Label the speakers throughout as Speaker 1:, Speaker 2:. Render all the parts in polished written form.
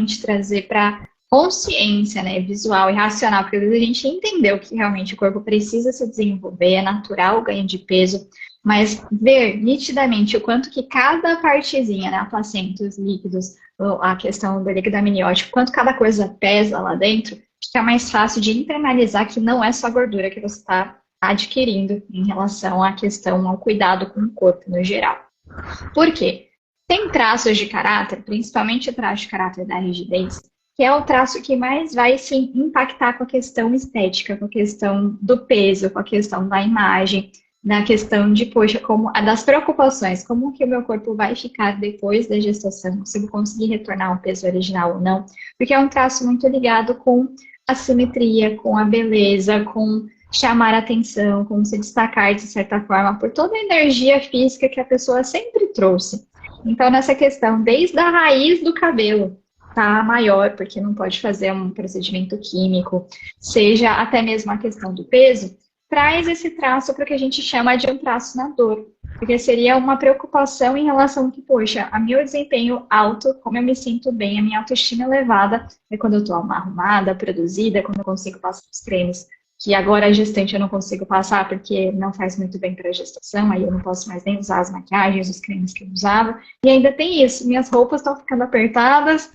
Speaker 1: realmente trazer para consciência, né, visual e racional, porque às vezes a gente entendeu que realmente o corpo precisa se desenvolver, é natural o ganho de peso, mas ver nitidamente o quanto que cada partezinha, né, a placenta, os líquidos, a questão do líquido amniótico, quanto cada coisa pesa lá dentro, fica mais fácil de internalizar que não é só gordura que você está adquirindo em relação à questão ao cuidado com o corpo no geral. Por quê? Tem traços de caráter, principalmente o traço de caráter da rigidez, que é o traço que mais vai se impactar com a questão estética, com a questão do peso, com a questão da imagem, na questão de, poxa, como das preocupações, como que o meu corpo vai ficar depois da gestação, se eu vou conseguir retornar ao peso original ou não, porque é um traço muito ligado com a simetria, com a beleza, com chamar a atenção, com se destacar de certa forma, por toda a energia física que a pessoa sempre trouxe. Então, nessa questão, desde a raiz do cabelo, tá maior, porque não pode fazer um procedimento químico, seja até mesmo a questão do peso, traz esse traço para o que a gente chama de um traço na dor. Porque seria uma preocupação em relação a que, poxa, a meu desempenho alto, como eu me sinto bem, a minha autoestima elevada, é quando eu estou arrumada, produzida, quando eu consigo passar os cremes, que agora a gestante eu não consigo passar porque não faz muito bem para a gestação, aí eu não posso mais nem usar as maquiagens, os cremes que eu usava. E ainda tem isso, minhas roupas estão ficando apertadas,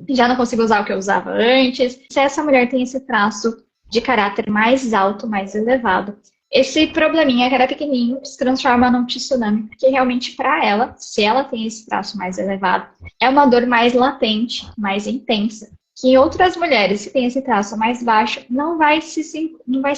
Speaker 1: já não consigo usar o que eu usava antes. Se essa mulher tem esse traço de caráter mais alto, mais elevado, esse probleminha que era pequenininho se transforma num tsunami, porque realmente para ela, se ela tem esse traço mais elevado, é uma dor mais latente, mais intensa, que em outras mulheres que têm esse traço mais baixo não vai se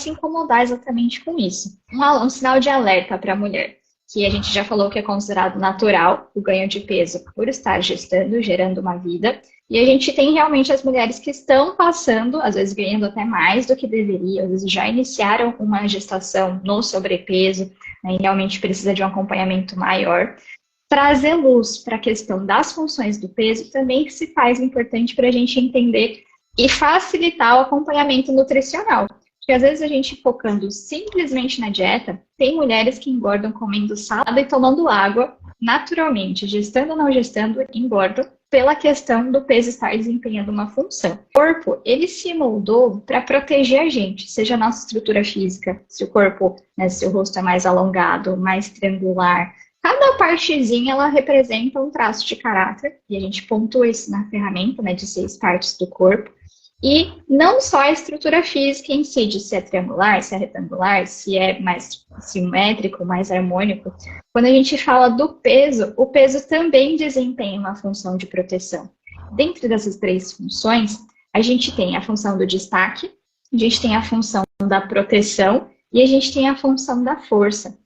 Speaker 1: incomodar exatamente com isso. Um sinal de alerta para a mulher, que a gente já falou que é considerado natural, o ganho de peso por estar gestando, gerando uma vida. E a gente tem realmente as mulheres que estão passando, às vezes ganhando até mais do que deveriam, às vezes já iniciaram uma gestação no sobrepeso, né, e realmente precisa de um acompanhamento maior. Trazer luz para a questão das funções do peso também se faz importante para a gente entender e facilitar o acompanhamento nutricional. Porque às vezes a gente focando simplesmente na dieta, tem mulheres que engordam comendo salada e tomando água naturalmente, gestando ou não gestando, engordam pela questão do peso estar desempenhando uma função. O corpo, ele se moldou para proteger a gente, seja a nossa estrutura física, se o corpo, né, se o rosto é mais alongado, mais triangular. Cada partezinha, ela representa um traço de caráter, e a gente pontua isso na ferramenta, né, de 6 partes do corpo. E não só a estrutura física em si, de se é triangular, se é retangular, se é mais simétrico, mais harmônico. Quando a gente fala do peso, o peso também desempenha uma função de proteção. Dentro dessas 3 funções, a gente tem a função do destaque, a gente tem a função da proteção e a gente tem a função da força.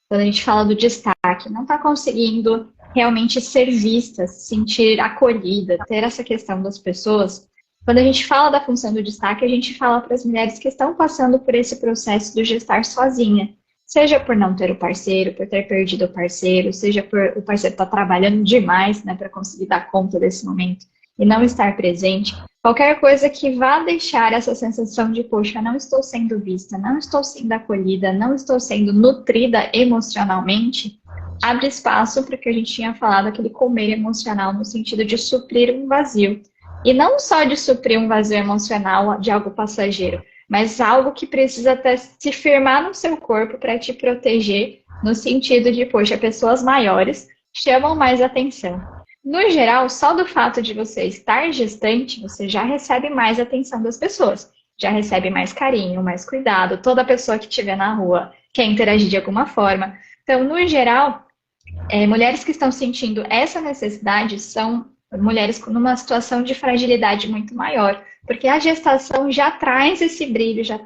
Speaker 1: Quando a gente fala do destaque, não está conseguindo realmente ser vista, se sentir acolhida, ter essa questão das pessoas. Quando a gente fala da função do destaque, a gente fala para as mulheres que estão passando por esse processo de gestar sozinha. Seja por não ter o parceiro, por ter perdido o parceiro, seja por o parceiro estar trabalhando demais, né, para conseguir dar conta desse momento e não estar presente. Qualquer coisa que vá deixar essa sensação de, poxa, não estou sendo vista, não estou sendo acolhida, não estou sendo nutrida emocionalmente, abre espaço para o que a gente tinha falado, aquele comer emocional, no sentido de suprir um vazio. E não só de suprir um vazio emocional de algo passageiro, mas algo que precisa até se firmar no seu corpo para te proteger, no sentido de, poxa, pessoas maiores chamam mais atenção. No geral, só do fato de você estar gestante, você já recebe mais atenção das pessoas, já recebe mais carinho, mais cuidado, toda pessoa que estiver na rua quer interagir de alguma forma. Então, no geral, mulheres que estão sentindo essa necessidade são mulheres numa situação de fragilidade muito maior, porque a gestação já traz esse brilho, já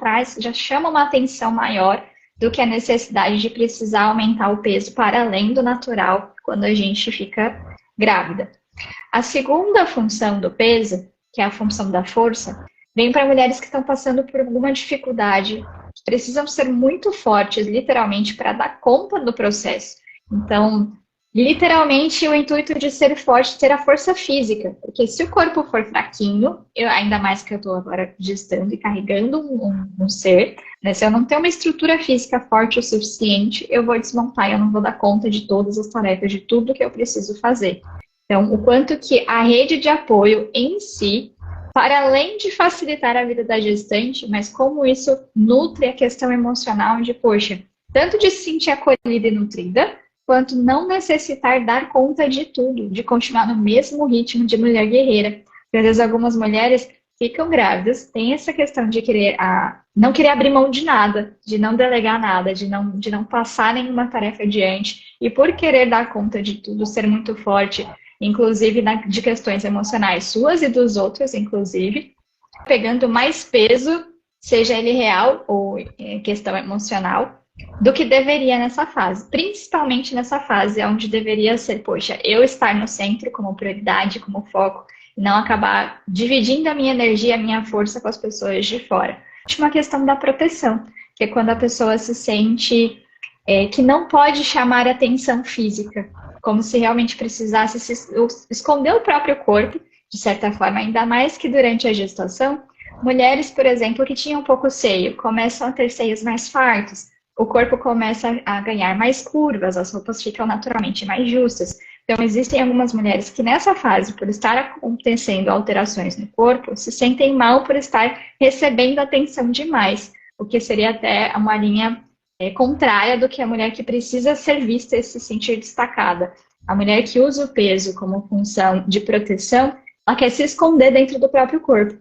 Speaker 1: chama uma atenção maior do que a necessidade de precisar aumentar o peso para além do natural quando a gente fica grávida. A segunda função do peso, que é a função da força, vem para mulheres que estão passando por alguma dificuldade, que precisam ser muito fortes, literalmente, para dar conta do processo. Então, literalmente, o intuito de ser forte, ter a força física. Porque se o corpo for fraquinho, ainda mais que eu estou agora gestando e carregando um ser, né, se eu não tenho uma estrutura física forte o suficiente, eu vou desmontar e eu não vou dar conta de todas as tarefas, de tudo que eu preciso fazer. Então, o quanto que a rede de apoio em si, para além de facilitar a vida da gestante, mas como isso nutre a questão emocional de, poxa, tanto de se sentir acolhida e nutrida, quanto não necessitar dar conta de tudo, de continuar no mesmo ritmo de mulher guerreira. Porque, às vezes algumas mulheres ficam grávidas, tem essa questão de querer não querer abrir mão de nada, de não delegar nada, de não passar nenhuma tarefa adiante, e por querer dar conta de tudo, ser muito forte, inclusive de questões emocionais suas e dos outros, inclusive, pegando mais peso, seja ele real ou questão emocional, do que deveria nessa fase, principalmente nessa fase onde deveria ser, poxa, eu estar no centro como prioridade, como foco, e não acabar dividindo a minha energia, a minha força com as pessoas de fora. Uma questão da proteção, que é quando a pessoa se sente que não pode chamar atenção física, como se realmente precisasse esconder o próprio corpo, de certa forma, ainda mais que durante a gestação, mulheres, por exemplo, que tinham pouco seio, começam a ter seios mais fartos, o corpo começa a ganhar mais curvas, as roupas ficam naturalmente mais justas. Então, existem algumas mulheres que nessa fase, por estar acontecendo alterações no corpo, se sentem mal por estar recebendo atenção demais, o que seria até uma linha contrária do que a mulher que precisa ser vista e se sentir destacada. A mulher que usa o peso como função de proteção, ela quer se esconder dentro do próprio corpo.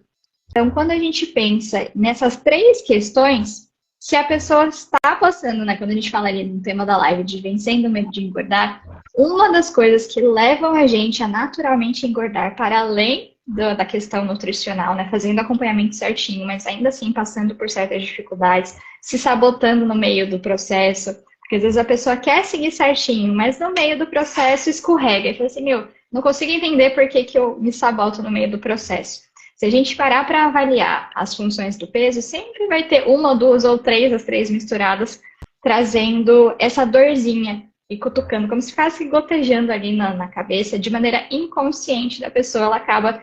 Speaker 1: Então, quando a gente pensa nessas três questões, se a pessoa está passando, né, quando a gente fala ali no tema da live de vencendo o medo de engordar, uma das coisas que levam a gente a naturalmente engordar, para além da questão nutricional, né, fazendo acompanhamento certinho, mas ainda assim passando por certas dificuldades, se sabotando no meio do processo, porque às vezes a pessoa quer seguir certinho, mas no meio do processo escorrega e fala assim, não consigo entender por que eu me saboto no meio do processo. Se a gente parar para avaliar as funções do peso, sempre vai ter uma, duas ou três, as três misturadas, trazendo essa dorzinha e cutucando, como se ficasse gotejando ali na cabeça, de maneira inconsciente da pessoa, ela acaba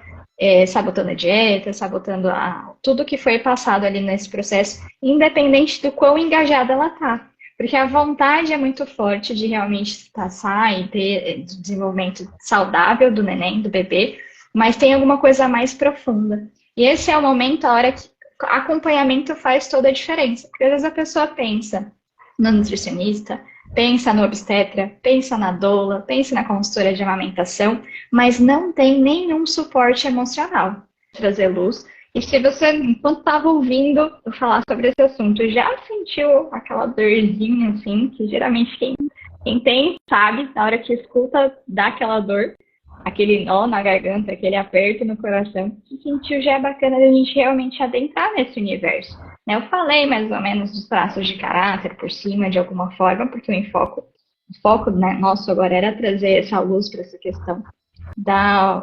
Speaker 1: sabotando a dieta, sabotando tudo que foi passado ali nesse processo, independente do quão engajada ela tá. Porque a vontade é muito forte de realmente passar e ter desenvolvimento saudável do neném, do bebê, mas tem alguma coisa mais profunda. E esse é o momento, a hora que acompanhamento faz toda a diferença. Porque às vezes a pessoa pensa no nutricionista, pensa no obstetra, pensa na doula, pensa na consultora de amamentação, mas não tem nenhum suporte emocional. Trazer luz. E se você, enquanto estava ouvindo eu falar sobre esse assunto, já sentiu aquela dorzinha, assim, que geralmente quem tem, sabe, na hora que escuta, dá aquela dor, aquele nó na garganta, aquele aperto no coração, se sentiu, já é bacana a gente realmente adentrar nesse universo. Eu falei mais ou menos dos traços de caráter por cima, de alguma forma, porque o foco né, nosso agora era trazer essa luz para essa questão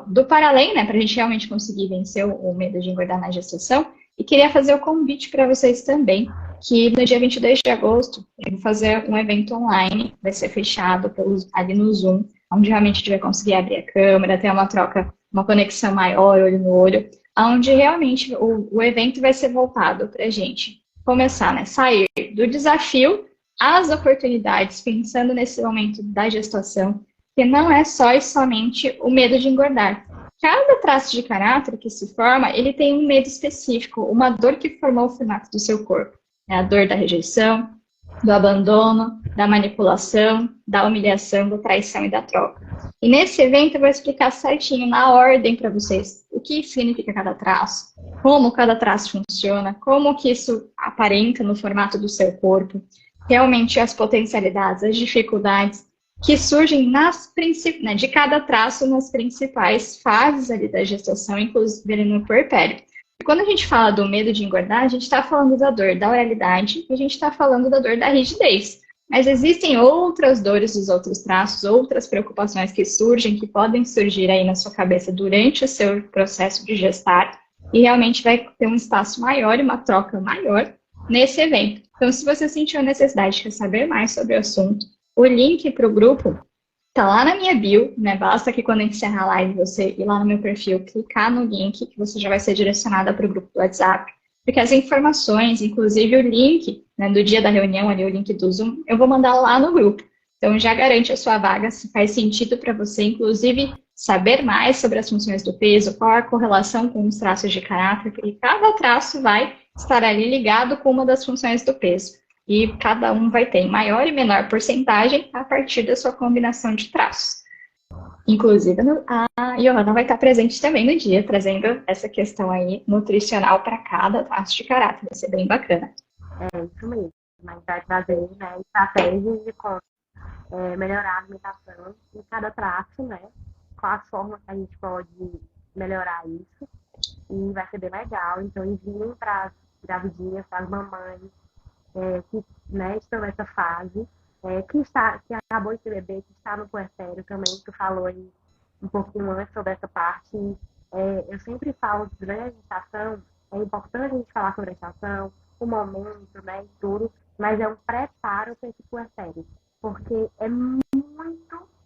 Speaker 1: do para além, né, para a gente realmente conseguir vencer o medo de engordar na gestação. E queria fazer o convite para vocês também, que no dia 22 de agosto, eu vou fazer um evento online, vai ser fechado ali no Zoom, onde realmente a gente vai conseguir abrir a câmera, ter uma troca, uma conexão maior, olho no olho, onde realmente o evento vai ser voltado para a gente começar, né, sair do desafio às oportunidades, pensando nesse momento da gestação, que não é só e somente o medo de engordar. Cada traço de caráter que se forma, ele tem um medo específico, uma dor que formou o formato do seu corpo. É a dor da rejeição, do abandono, da manipulação, da humilhação, da traição e da troca. E nesse evento eu vou explicar certinho, na ordem para vocês, o que significa cada traço, como cada traço funciona, como que isso aparenta no formato do seu corpo, realmente as potencialidades, as dificuldades que surgem de cada traço nas principais fases ali da gestação, inclusive no puerpério. Quando a gente fala do medo de engordar, a gente está falando da dor da oralidade e a gente está falando da dor da rigidez. Mas existem outras dores dos outros traços, outras preocupações que surgem, que podem surgir aí na sua cabeça durante o seu processo de gestar, e realmente vai ter um espaço maior e uma troca maior nesse evento. Então, se você sentiu a necessidade de saber mais sobre o assunto, o link para o grupo tá lá na minha bio, né? Basta que quando encerrar a live você ir lá no meu perfil, clicar no link, que você já vai ser direcionada para o grupo do WhatsApp. Porque as informações, inclusive o link, né, do dia da reunião, ali o link do Zoom, eu vou mandar lá no grupo. Então já garante a sua vaga, se faz sentido para você. Inclusive, saber mais sobre as funções do peso, qual é a correlação com os traços de caráter, porque cada traço vai estar ali ligado com uma das funções do peso. E cada um vai ter maior e menor porcentagem a partir da sua combinação de traços. Inclusive, a Johanna vai estar presente também no dia, trazendo essa questão aí nutricional para cada traço de caráter. Vai ser bem bacana.
Speaker 2: É isso mesmo. Mas vai trazer, né, estratégias de como melhorar a alimentação em cada traço, né? Quais formas que a gente pode melhorar isso. E vai ser bem legal. Então, enviem para as gravidinhas, para as mamães que, né, estão nessa fase, que acabou de ter bebê, que está no puerpério também, que falou aí um pouquinho antes sobre essa parte. Eu sempre falo que durante a gestação, é importante a gente falar sobre a gestação, o momento, né, e tudo, mas é um preparo para esse puerpério, porque é muito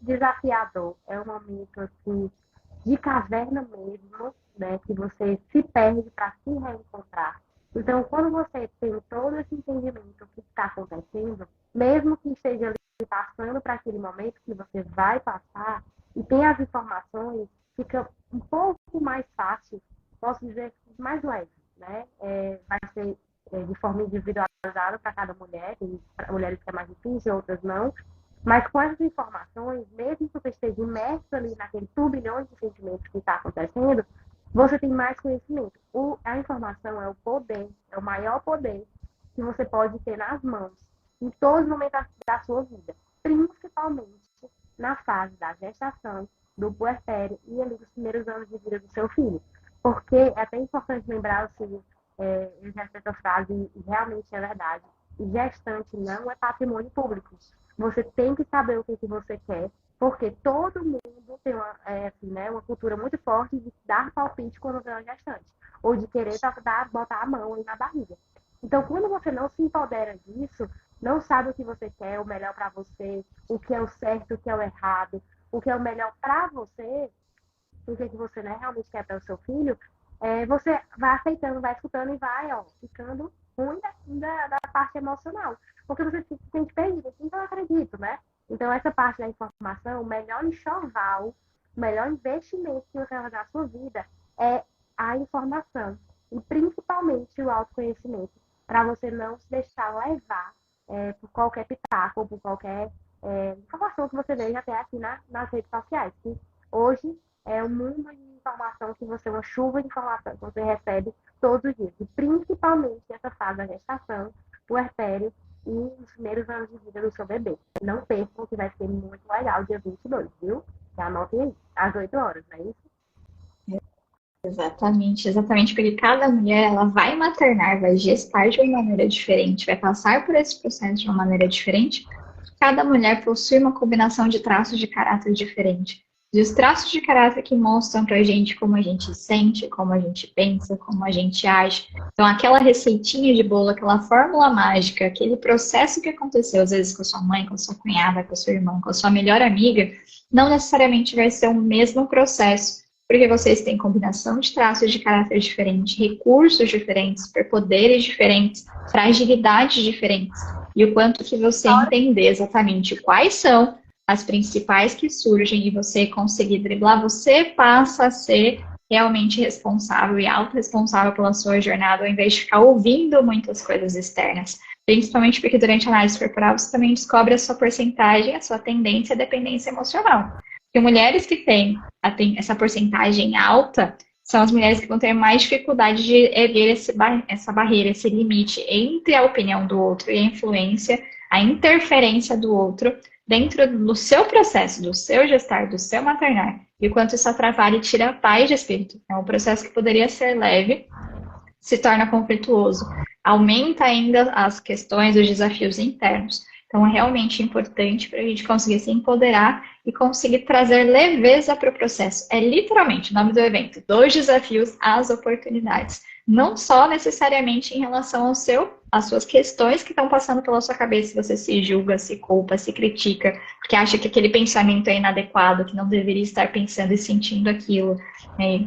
Speaker 2: desafiador, é um momento assim, de caverna mesmo, né, que você se perde para se reencontrar. Então, quando você tem todo esse entendimento do que está acontecendo, mesmo que esteja ali passando para aquele momento que você vai passar e tem as informações, fica um pouco mais fácil, posso dizer, mais leve, né? Vai ser de forma individualizada para cada mulher, tem mulheres que é mais difícil, outras não, mas com essas informações, mesmo que você esteja imerso ali naquele turbilhão de sentimentos que está acontecendo, você tem mais conhecimento. A informação é o poder, é o maior poder que você pode ter nas mãos em todos os momentos da sua vida, principalmente na fase da gestação, do puerpério e ali dos primeiros anos de vida do seu filho. Porque é até importante lembrar o seguinte, eu já sei essa frase e realmente é verdade, gestante não é patrimônio público. Você tem que saber o que você quer, porque todo mundo tem uma cultura muito forte de dar palpite quando vê uma gestante, ou de querer botar a mão aí na barriga. Então, quando você não se empodera disso, não sabe o que você quer, o melhor para você, o que é o certo, o que é o errado, o que é o melhor para você, o que você, né, realmente quer para o seu filho, você vai aceitando, vai escutando e vai ficando ruim da parte emocional. Porque você se sente perdido, assim, eu não acredito, né? Então, essa parte da informação, o melhor enxoval, o melhor investimento que você vai fazer na sua vida é a informação. E principalmente o autoconhecimento, para você não se deixar levar por qualquer pitaco ou por qualquer informação que você veja até aqui nas redes sociais. Que hoje é um mundo de informação que você, uma chuva de informação que você recebe todos os dias. E principalmente nessa fase da gestação, puerpério e os primeiros anos de vida do seu bebê. Não percam que vai ser muito legal dia 22, viu? Já anotem aí, às 8 horas, não é isso?
Speaker 1: Exatamente, porque cada mulher ela vai maternar, vai gestar de uma maneira diferente, vai passar por esse processo de uma maneira diferente. Cada mulher possui uma combinação de traços de caráter diferente. E os traços de caráter que mostram pra gente como a gente sente, como a gente pensa, como a gente age. Então, aquela receitinha de bolo, aquela fórmula mágica, aquele processo que aconteceu, às vezes, com a sua mãe, com a sua cunhada, com a sua irmã, com a sua melhor amiga, não necessariamente vai ser o mesmo processo, porque vocês têm combinação de traços de caráter diferentes, recursos diferentes, superpoderes diferentes, fragilidades diferentes. E o quanto que você entender exatamente quais são as principais que surgem e você conseguir driblar, você passa a ser realmente responsável e autorresponsável pela sua jornada, ao invés de ficar ouvindo muitas coisas externas. Principalmente porque durante a análise corporal você também descobre a sua porcentagem, a sua tendência à dependência emocional. Porque mulheres que têm essa porcentagem alta são as mulheres que vão ter mais dificuldade de erguer essa barreira, esse limite entre a opinião do outro e a influência, a interferência do outro dentro do seu processo, do seu gestar, do seu maternar. E o quanto isso atrapalha e tira a paz de espírito. É um processo que poderia ser leve, se torna conflituoso. Aumenta ainda as questões, os desafios internos. Então, é realmente importante para a gente conseguir se empoderar e conseguir trazer leveza para o processo. É literalmente o nome do evento, dos desafios às oportunidades. Não só necessariamente em relação às suas questões que estão passando pela sua cabeça, você se julga, se culpa, se critica, porque acha que aquele pensamento é inadequado, que não deveria estar pensando e sentindo aquilo.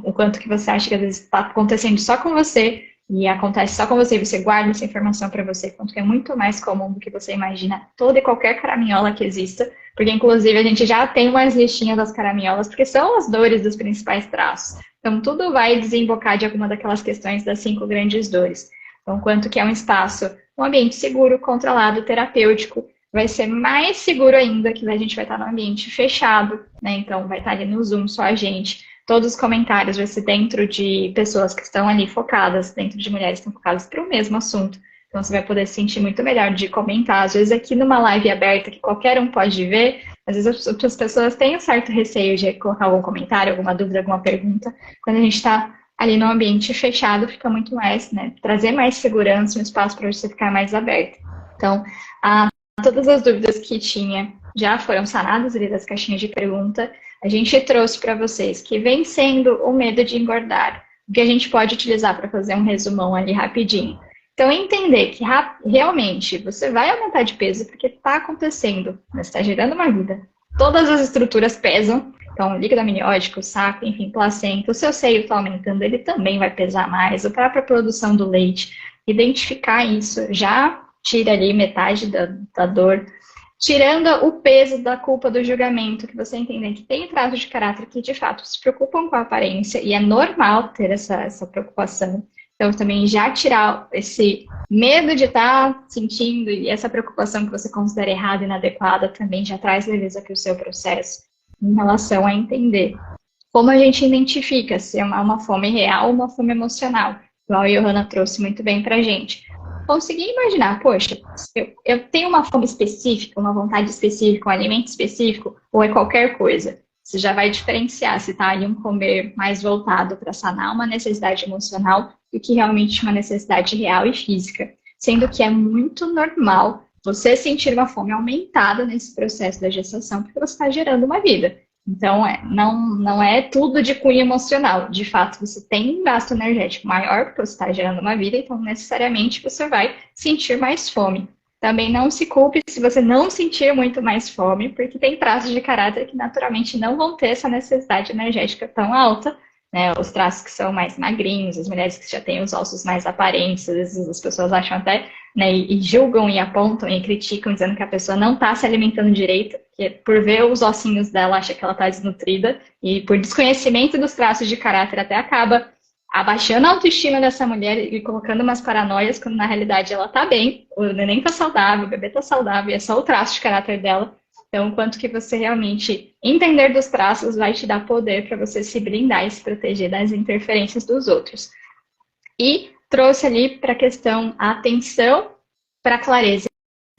Speaker 1: O quanto que você acha que às vezes está acontecendo só com você, e acontece só com você, você guarda essa informação para você, quanto que é muito mais comum do que você imagina toda e qualquer caraminhola que exista, porque inclusive a gente já tem umas listinhas das caraminholas, porque são as dores dos principais traços. Então tudo vai desembocar de alguma daquelas questões das 5 grandes dores. Então quanto que é um espaço, um ambiente seguro, controlado, terapêutico, vai ser mais seguro ainda, que a gente vai estar no ambiente fechado, né? Então vai estar ali no Zoom só a gente. Todos os comentários vai ser dentro de pessoas que estão ali focadas, dentro de mulheres que estão focadas para o mesmo assunto. Então você vai poder se sentir muito melhor de comentar. Às vezes aqui numa live aberta que qualquer um pode ver, às vezes as pessoas têm um certo receio de colocar algum comentário, alguma dúvida, alguma pergunta. Quando a gente está ali no ambiente fechado, fica muito mais, né? Trazer mais segurança, um espaço para você ficar mais aberto. Então, todas as dúvidas que tinha já foram sanadas ali das caixinhas de pergunta. A gente trouxe para vocês que vencendo o medo de engordar, o que a gente pode utilizar para fazer um resumão ali rapidinho. Então, entender que realmente você vai aumentar de peso porque está acontecendo, você está gerando uma vida. Todas as estruturas pesam, então líquido amniótico, saco, enfim, placenta, o seu seio está aumentando, ele também vai pesar mais, a própria produção do leite. Identificar isso já tira ali metade da dor, tirando o peso da culpa do julgamento, que você entender que tem traços de caráter que de fato se preocupam com a aparência, e é normal ter essa preocupação. Então, também já tirar esse medo de estar sentindo e essa preocupação que você considera errada e inadequada também já traz leveza para o seu processo em relação a entender como a gente identifica se é uma fome real ou uma fome emocional. Igual a Johanna trouxe muito bem para a gente. Conseguir imaginar, poxa, eu tenho uma fome específica, uma vontade específica, um alimento específico, ou é qualquer coisa. Você já vai diferenciar se está ali um comer mais voltado para sanar uma necessidade emocional do que realmente uma necessidade real e física. Sendo que é muito normal você sentir uma fome aumentada nesse processo da gestação, porque você está gerando uma vida. Então, não é tudo de cunho emocional. De fato, você tem um gasto energético maior, porque você está gerando uma vida, então necessariamente você vai sentir mais fome. Também não se culpe se você não sentir muito mais fome, porque tem traços de caráter que naturalmente não vão ter essa necessidade energética tão alta, né? Os traços que são mais magrinhos, as mulheres que já têm os ossos mais aparentes, às vezes as pessoas acham até, né, e julgam e apontam e criticam, dizendo que a pessoa não está se alimentando direito, porque por ver os ossinhos dela acha que ela está desnutrida, e por desconhecimento dos traços de caráter até acaba abaixando a autoestima dessa mulher e colocando umas paranoias, quando na realidade ela tá bem, o neném tá saudável, o bebê tá saudável, e é só o traço de caráter dela. Então, quanto que você realmente entender dos traços vai te dar poder para você se blindar e se proteger das interferências dos outros. E trouxe ali para a questão a atenção para a clareza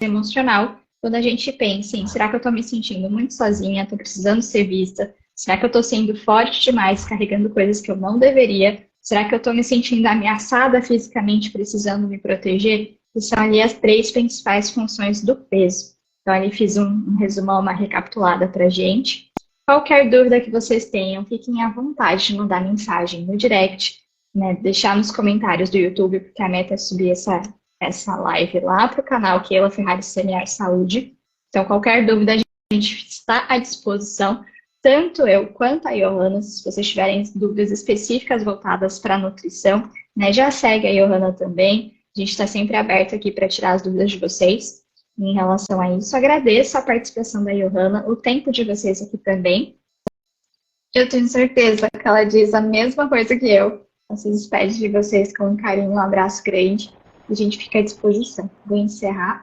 Speaker 1: emocional, quando a gente pensa em, será que eu estou me sentindo muito sozinha, estou precisando ser vista, será que eu estou sendo forte demais, carregando coisas que eu não deveria? Será que eu estou me sentindo ameaçada fisicamente, precisando me proteger? Que são ali as 3 principais funções do peso. Então, ali fiz um resumão, uma recapitulada para a gente. Qualquer dúvida que vocês tenham, fiquem à vontade de mandar mensagem no direct, né? Deixar nos comentários do YouTube, porque a meta é subir essa live lá para o canal Keila Ferrari Semear Saúde. Então, qualquer dúvida, a gente está à disposição. Tanto eu quanto a Johanna, se vocês tiverem dúvidas específicas voltadas para a nutrição, né, já segue a Johanna também. A gente está sempre aberto aqui para tirar as dúvidas de vocês em relação a isso. Agradeço a participação da Johanna, o tempo de vocês aqui também. Eu tenho certeza que ela diz a mesma coisa que eu. Ela se despede de vocês com um carinho, um abraço grande. A gente fica à disposição. Vou encerrar.